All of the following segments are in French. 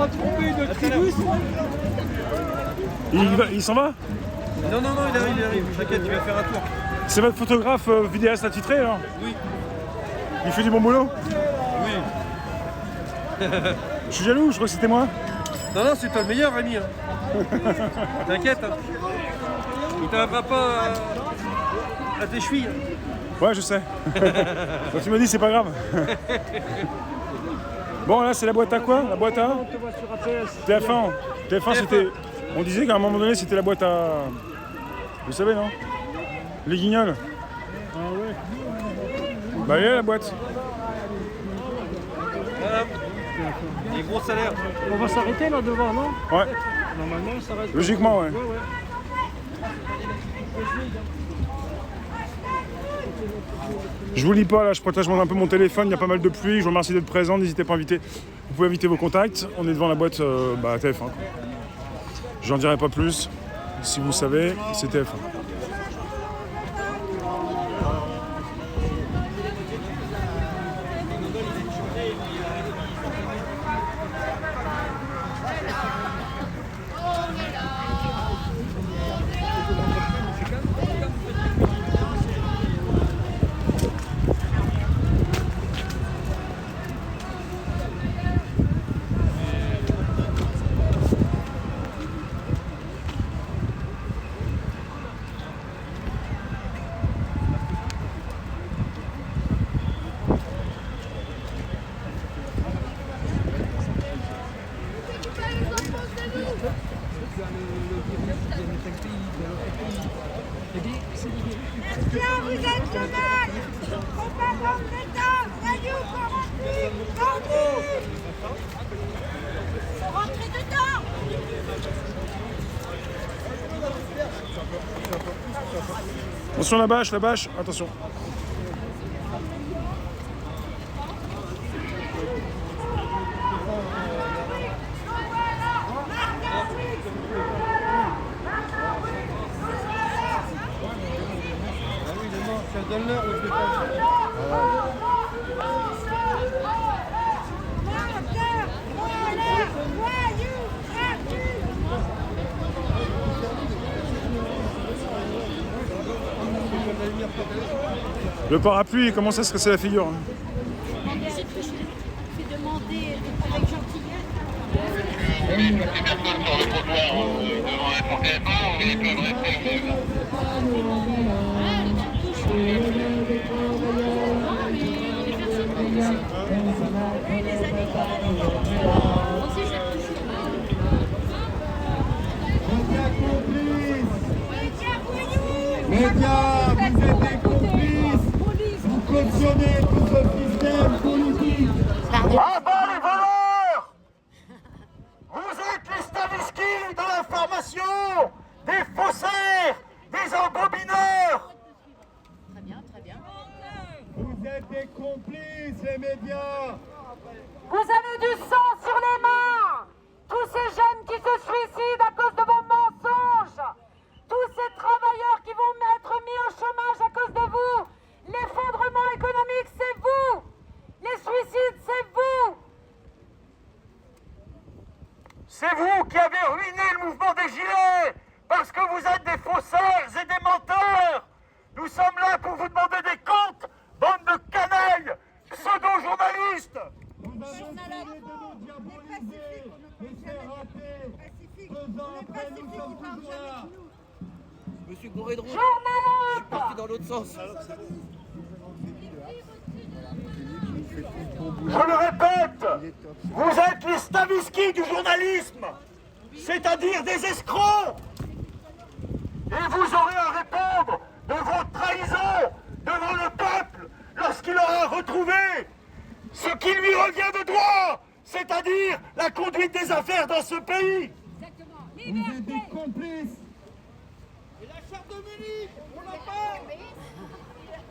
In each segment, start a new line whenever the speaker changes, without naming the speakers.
a trompé de tribus.
Il s'en va?
Non, il arrive. T'inquiète, il va faire un tour.
C'est votre photographe vidéaste attitré alors?
Oui.
Il fait du bon boulot?
Oui.
Je suis jaloux, je crois que c'était moi.
Non, c'est toi le meilleur, Rémi. Hein. T'inquiète. Hein. Il t'arrivera pas à tes chevilles.
Ouais, je sais. Donc tu m'as dit c'est pas grave. Bon, là c'est la boîte à quoi? La boîte à TF1. TF1 c'était... On disait qu'à un moment donné c'était la boîte à... Vous savez, non? Les Guignols.
Ah ouais.
Bah elle est là, la boîte.
Voilà. Les gros salaires.
On va s'arrêter là devant, non?
Ouais.
Normalement, on s'arrête.
Logiquement, ouais. Je vous lis pas là, je protège un peu mon téléphone, il y a pas mal de pluie, je vous remercie d'être présent, n'hésitez pas à inviter. Vous pouvez inviter vos contacts, on est devant la boîte TF1. Quoi. J'en dirai pas plus, si vous savez, c'est TF1.
Tiens, vous êtes chômage! Propagande d'État! Radio corrompue! Bandit! Faut rentrer dedans!
Attention la bâche, attention.
Donne-leur le fait pas.
Le parapluie, il commence à se casser la figure. Hein.
C'est demander avec gentillesse.
Oui, toutes les personnes sur le trottoir devant la porte oui, ils peuvent rester
Médias, vous êtes des complices, vous cautionnez tout ce système politique.
Ah bah les voleurs! Vous êtes les Stavisky de l'information, des faussaires, des embobineurs.
Très bien, très bien.
Vous êtes des complices, les médias.
Vous avez du sang sur les mains. Tous ces jeunes qui se suicident à cause de vos mensonges. Tous ces travailleurs qui vont être mis au chômage à cause de vous. L'effondrement économique, c'est vous. Les suicides, c'est vous.
C'est vous qui avez ruiné le mouvement des Gilets parce que vous êtes des faussaires et des menteurs. Nous sommes là pour vous demander des comptes, bande de canailles, pseudo-journalistes.
Vous avez essayé de nous diaboliser, mais c'est raté. 2 ans après, nous sommes toujours là.
Monsieur Gouré de Roux,
Journalistes.
je suis parti dans l'autre sens.
Je le répète, vous êtes les Stavisky du journalisme, c'est-à-dire des escrocs. Et vous aurez à répondre de vos trahisons devant le peuple lorsqu'il aura retrouvé ce qui lui revient de droit, c'est-à-dire la conduite des affaires dans ce pays.
Vous êtes des complices.
Et la charte de Mélie, on n'a pas.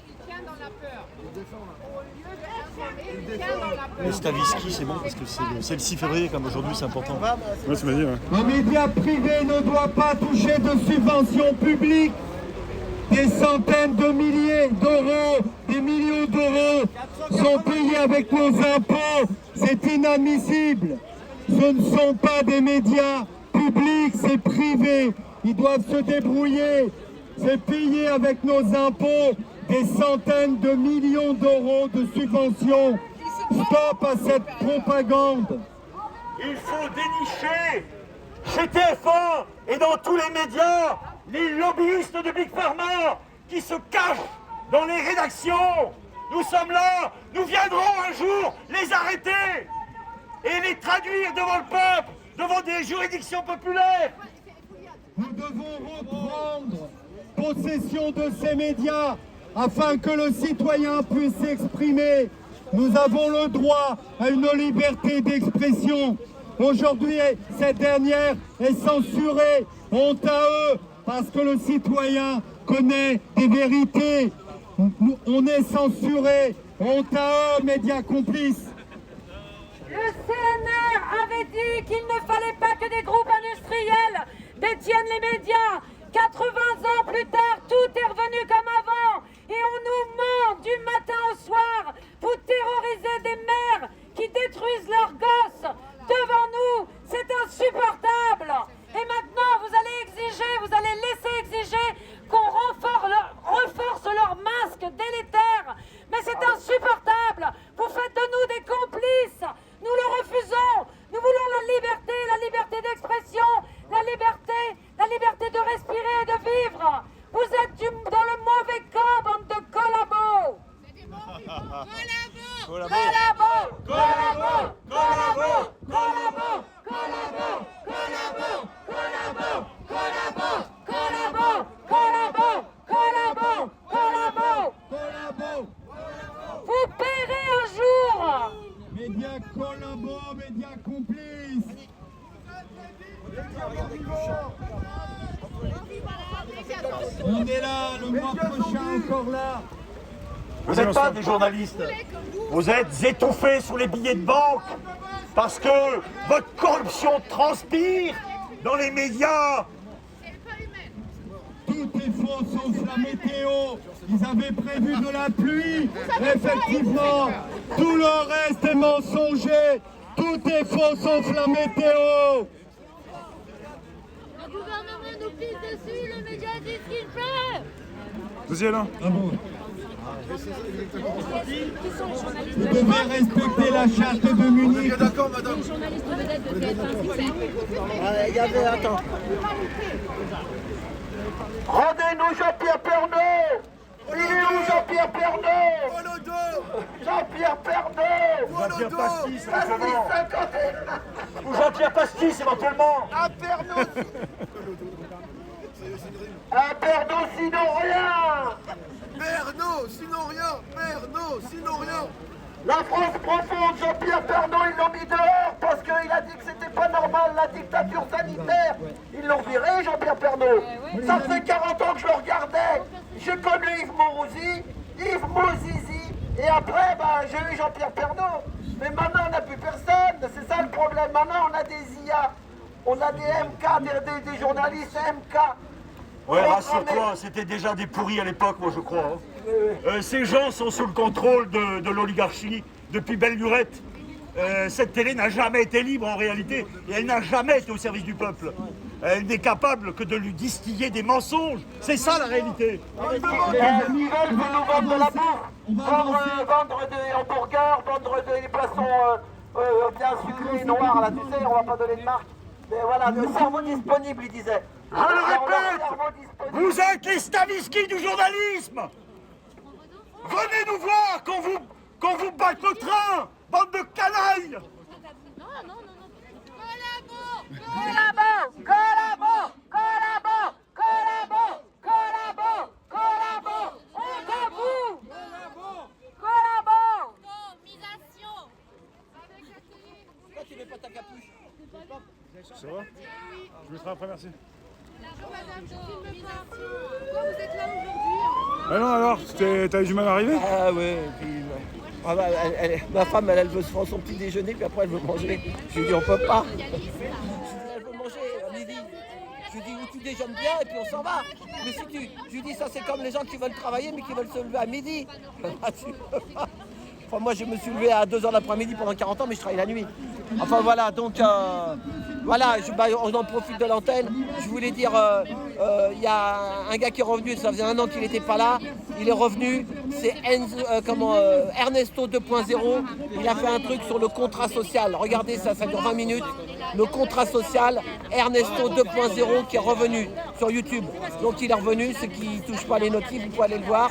Il tient dans la peur. Au lieu d'informer, il tient dans la peur.
Le Stavisky, c'est bon parce que c'est le 6 février, comme aujourd'hui, c'est important.
Ouais, tu m'as dit, ouais.
Un média privé ne doit pas toucher de subventions publiques. Des centaines de milliers d'euros, des millions d'euros sont payés avec nos impôts. C'est inadmissible. Ce ne sont pas des médias publics, c'est privé. Ils doivent se débrouiller. C'est payer avec nos impôts des centaines de millions d'euros de subventions. Stop à cette propagande.
Il faut dénicher chez TF1 et dans tous les médias les lobbyistes de Big Pharma qui se cachent dans les rédactions. Nous sommes là, nous viendrons un jour les arrêter et les traduire devant le peuple, devant des juridictions populaires.
Nous devons reprendre possession de ces médias afin que le citoyen puisse s'exprimer. Nous avons le droit à une liberté d'expression. Aujourd'hui, cette dernière est censurée. Honte à eux, parce que le citoyen connaît des vérités. On est censuré. Honte à eux, médias complices.
Le CNR avait dit qu'il ne fallait pas que des groupes industriels détiennent les médias. 80 ans plus tard, tout est revenu comme avant. Et on nous ment du matin au soir. Vous terrorisez des mères qui détruisent leurs gosses devant nous. C'est insupportable. Et maintenant, vous allez laisser exiger qu'on renforce leur masque délétère. Mais c'est insupportable. Vous faites de nous des complices. Nous le refusons. Nous voulons la liberté d'expression, la liberté de respirer et de vivre. Vous êtes dans le mauvais camp, bande de collabos. Vous paierez un jour.
Médias collabos, médias complices. On est là, le mois prochain encore là.
Vous n'êtes pas des journalistes, vous êtes étouffés sous les billets de banque parce que votre corruption transpire dans les médias.
Tout est faux sauf la météo. Ils avaient prévu de la pluie. Effectivement, tout le reste est mensonger. Tout est faux sauf la météo.
Le gouvernement nous pisse dessus, les médias disent ce qu'il fait.
Vas-y Alain.
Ah bon. Vous devez respecter la charte de Munich.
D'accord, madame. Journaliste vedette de TF1.
Il y avait, attends. Rendez-nous Jean-Pierre Pernaut. Il est où Jean-Pierre Pernaut? Jean-Pierre Pernaut. Jean-Pierre Pastis, éventuellement. Ou Jean-Pierre Pastis, éventuellement. Un Pernaut. Un Pernaut, sinon rien.
Pernaut, sinon rien. Pernaut, sinon rien.
La France profonde, Jean-Pierre Pernaut, ils l'ont mis dehors parce qu'il a dit que c'était pas normal, la dictature sanitaire. Ils l'ont viré, Jean-Pierre Pernaut. Ça fait 40 ans que je le regardais. J'ai connu Yves Mourouzi, Yves Mouzizi, et après, j'ai eu Jean-Pierre Pernaut. Mais maintenant, on n'a plus personne. C'est ça le problème. Maintenant, on a des IA. On a des MK, des journalistes MK. Ouais, rassure-toi, c'était déjà des pourris à l'époque, moi, je crois. Ces gens sont sous le contrôle de l'oligarchie depuis belle lurette. Cette télé n'a jamais été libre en réalité, et elle n'a jamais été au service du peuple. Elle n'est capable que de lui distiller des mensonges. C'est ça la réalité. Ils veulent nous vendre de la bouffe, vendre des hamburgers, vendre des poissons bien sucrés, noirs, là, tu sais, on va pas donner de marque. Mais voilà, le cerveau disponible, il disait. Je le répète, vous êtes les Stavisky du journalisme. Venez nous voir quand vous batte le train, bande de canailles.
Ça va? Je mettrai après, merci.
Pourquoi vous êtes là aujourd'hui?
Ah non, alors, t'as eu du mal à arriver?
Ah ouais, puis, ma femme, elle veut se faire son petit déjeuner, puis après elle veut manger. Je lui dis, on peut pas. Elle veut manger à midi. Je lui dis, ou tu déjeunes bien, et puis on s'en va. Mais si je lui dis, ça c'est comme les gens qui veulent travailler, mais qui veulent se lever à midi. Tu peux pas. Enfin, moi, je me suis levé à 2h l'après-midi pendant 40 ans, mais je travaille la nuit. Enfin voilà, donc voilà, on en profite de l'antenne. Je voulais dire, il y a un gars qui est revenu, ça faisait 1 an qu'il n'était pas là. Il est revenu, c'est Ernesto 2.0. Il a fait un truc sur le contrat social. Regardez ça, ça dure 20 minutes. Le contrat social, Ernesto 2.0 qui est revenu sur YouTube. Donc il est revenu, ceux qui ne touchent pas les notifs, vous pouvez aller le voir.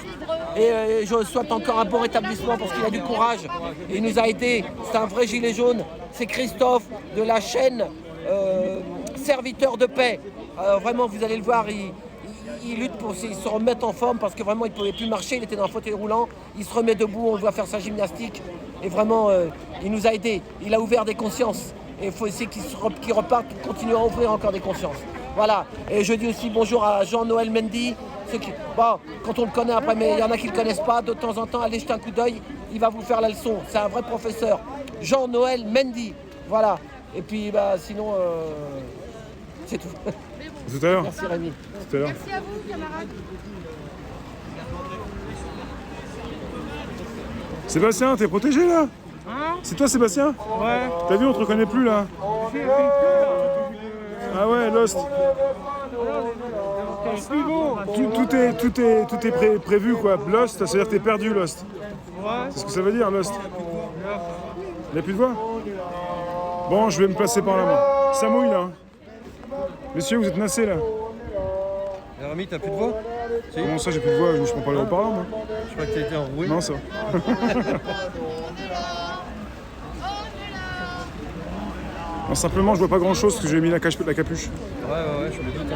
Et je souhaite encore un bon rétablissement parce qu'il a du courage. Et il nous a aidés, c'est un vrai gilet jaune. C'est Christophe de la chaîne Serviteur de paix. Vraiment, vous allez le voir, il lutte pour se remettre en forme parce que vraiment il ne pouvait plus marcher, il était dans un fauteuil roulant. Il se remet debout, on le voit faire sa gymnastique. Et vraiment, il nous a aidés. Il a ouvert des consciences. Et il faut essayer qu'il reparte pour continuer à ouvrir encore des consciences. Voilà. Et je dis aussi bonjour à Jean-Noël Mendy. Bon, quand on le connaît après, mais il y en a qui ne le connaissent pas. De temps en temps, allez jeter un coup d'œil. Il va vous faire la leçon. C'est un vrai professeur. Jean-Noël Mendy. Voilà. Et puis, sinon, c'est tout.
Tout à l'heure.
Merci Rémi.
Tout à l'heure.
Merci à vous, camarades.
Sébastien, t'es protégé là?
Hein?
C'est toi Sébastien?
Ouais.
T'as vu, on te reconnaît plus là. Ah ouais, Lost. Tout est prévu quoi. Lost, ça veut dire que t'es perdu Lost.
Ouais.
C'est ce que ça veut dire Lost. Il n'y a plus de voix? Bon, je vais me placer par là moi. Ça mouille là. Messieurs, vous êtes nassés là.
Rémi, t'as plus de voix? Si.
Comment ça, j'ai plus de voix? Je prends pas les haut-parleurs moi.
Je crois que t'as été enroué.
Non, ça. Non, simplement, je vois pas grand chose parce que j'ai mis la capuche.
Ouais, je me doute.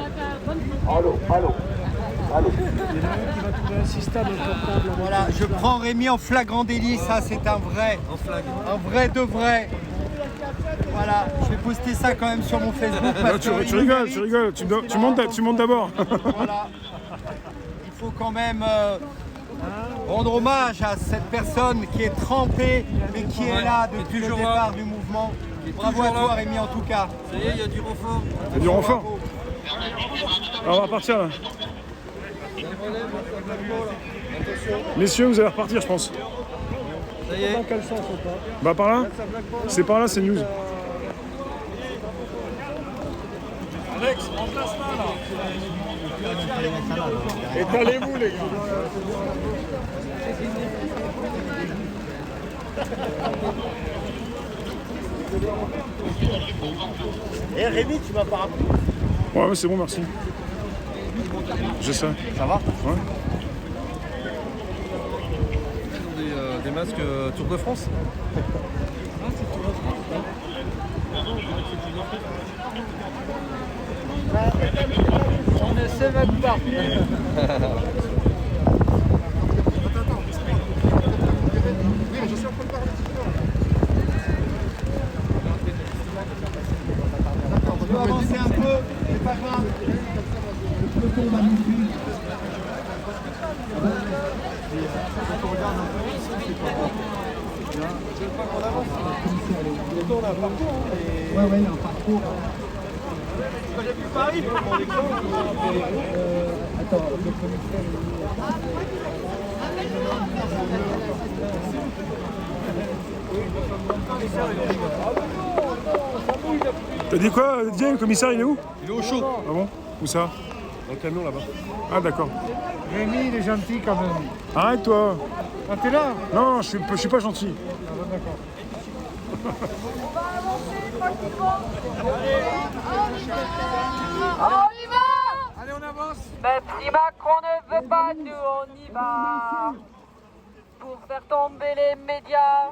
Voilà, je prends Rémi en flagrant délit, ça c'est un vrai. Un vrai de vrai. Voilà, je vais poster ça quand même sur mon Facebook. Parce
tu rigoles. Tu montes d'abord.
Voilà. Il faut quand même rendre hommage à cette personne qui est trempée mais qui est là depuis le départ du mouvement. Bravo à toi Rémi en tout cas.
Ça y est, il y a du renfort.
Il y a du renfort. Alors on va repartir là. Messieurs, vous allez repartir je pense.
Ça y est.
Dans quel sens ou pas?
Bah par là. C'est par là, c'est news.
Alex, remplace-la là. Étalez-vous les gars.
Et Rémi, tu m'as pas rappelé?
Ouais, c'est bon, merci. Je sais.
Ça va?
Ouais.
Des masques Tour de France.
On essaie même pas.
On peut avancer un peu, c'est pas grave. Le peloton va nous suivre. Ouais, il y a un parcours.
J'ai vu Paris pour mon exemple.
Attends, le commissaire.
T'as dit quoi, Didier? Le commissaire, il est où?
Il est au chaud.
Ah bon? Où ça?
Dans le camion là-bas.
Ah d'accord.
Rémi, il est gentil quand même.
Arrête toi.
Ah, t'es là?
Non, je suis pas gentil.
Ah, bah, d'accord.
On y va!
Allez, on avance.
Même si Macron ne veut pas, nous on y va. Pour faire tomber les médias,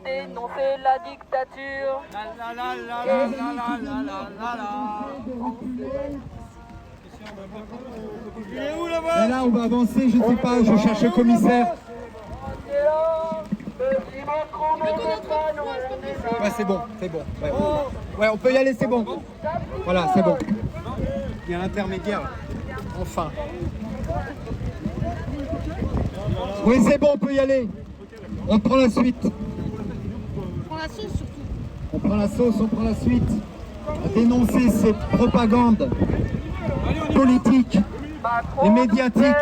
dénoncer la dictature.
Et là, on va avancer, je sais pas, je cherche le commissaire. Ouais, c'est bon, c'est bon. Ouais, on peut y aller, c'est bon. Voilà, c'est bon. Il y a l'intermédiaire. Enfin. Oui, c'est bon, on peut y aller. On prend la suite.
On prend la sauce surtout.
On prend la sauce, on prend la suite. À dénoncer ces propagandes politiques et médiatiques.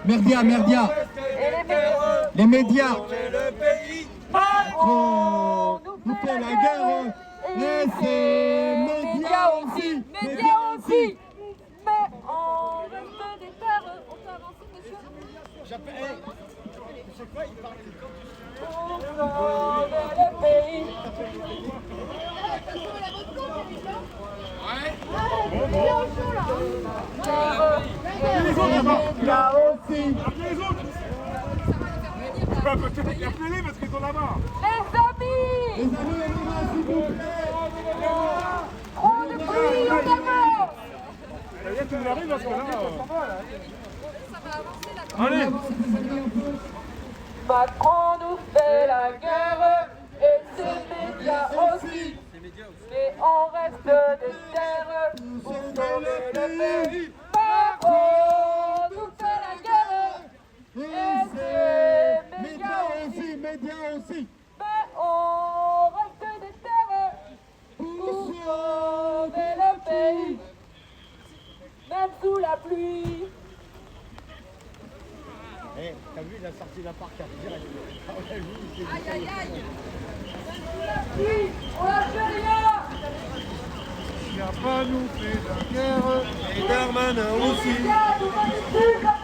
Merdia. Les médias. Macron nous fait la guerre. Et ces médias aussi.
Médias aussi. Mais on reste des terres. On peut avancer, monsieur?
Tu sais quoi, il parle
On sauve le pays.
Médias aussi.
Appelez-les parce qu'ils sont là-bas.
Les amis,
Les amis, on est là, s'il vous plaît.
trop de pluie au Gabon.
Ça y est, tu nous arrives parce que là...
Allez. Macron nous fait la guerre et ses médias aussi. Mais on reste des terres pour sauver le pays. Macron nous fait la guerre et ses médias aussi.
Médias aussi.
Mais on reste des terres pour sauver le pays. Même sous la pluie.
Eh, t'as vu, il a sorti la part 4 direct.
Aïe aïe aïe. Même sous la pluie, on lâche rien.
Il n'a pas nous fait la guerre.
Et Darmanin aussi.
Les médias nous manipulent comme